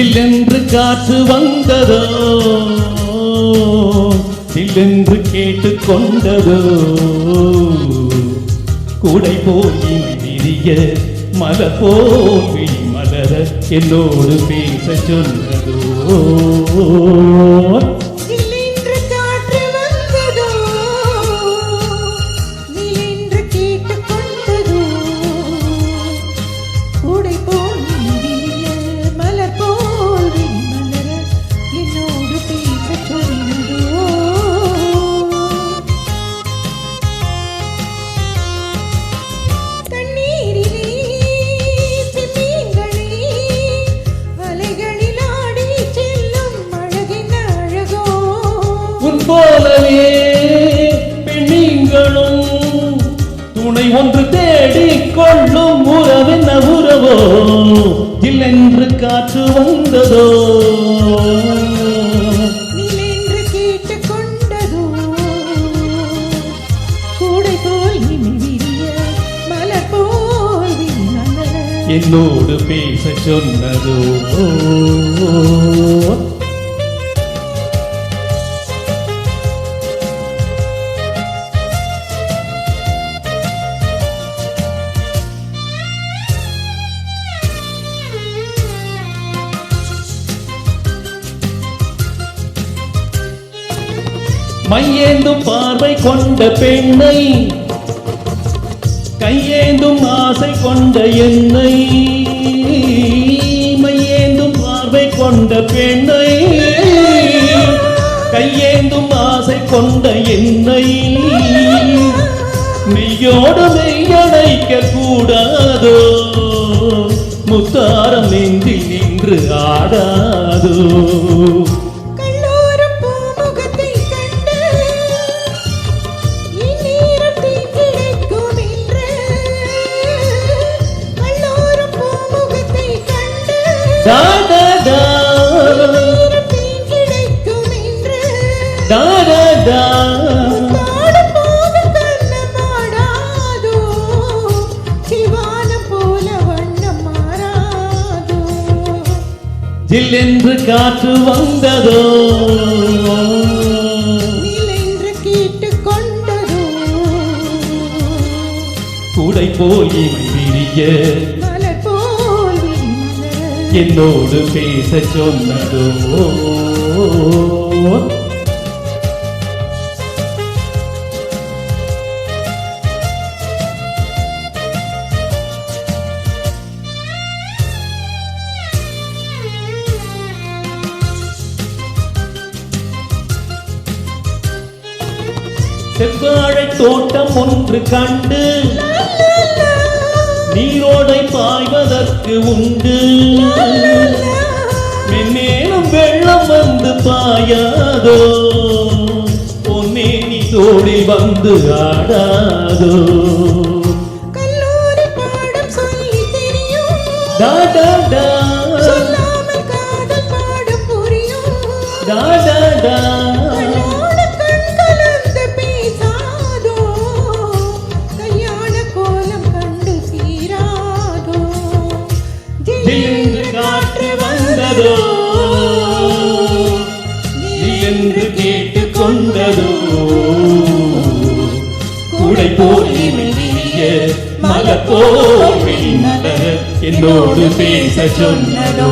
சில்லென்று காற்று வந்ததோ சில்லென்று கேட்டு கொண்டதோ கூடை போய் விரிய மலர் போல் விழி மலர என்னோடு பேச சொன்னதோ போலவே பெண்களும் துணை ஒன்று தேடிக் கொள்ளும் உறவென்ன உறவோ இல்லென்று காற்று வந்ததோ நீலென்று கேட்டு கொண்டதோ கூடை போல் விரிய மலர் போல் என்னோடு பேச சொன்னதோ மையேந்தும் பார்வை கொண்ட பெண்ணை கையேந்தும் ஆசை கொண்ட என்னை மையேந்தும் பார்வை கொண்ட பெண்ணை கையேந்தும் ஆசை கொண்ட என்னை மெய்யோடு மெய்யடைக்க கூடாதோ முத்தாரம் நெஞ்சில் நின்று ஆடாதோ da da da da da da ஜில்லென்று காற்று வந்ததோ நீலென்று கேட்டு கொண்டதோ கூடை போய் விரிய என்னோடு பேச சொன்னதோ செவ்வாழை தோட்டம் ஒன்று கண்டு நீரோடை பாய்வதற்கு உண்டு மென்மேலும் வெள்ளம் வந்து பாயாதோ பொன்னே நீ தோடி வந்து ஆடாதோ கல்லூரி பாடம் சொல்லி தெரியும் டா டா டா சொல்லாமல் காதல் பாடம் புரியும் டா டா டா காற்று வந்ததோ நீ என்று கேட்டு கொண்டதோ கூடை போலி மெல்லிய மலர் போல் என்னோடு பேச சொன்னதோ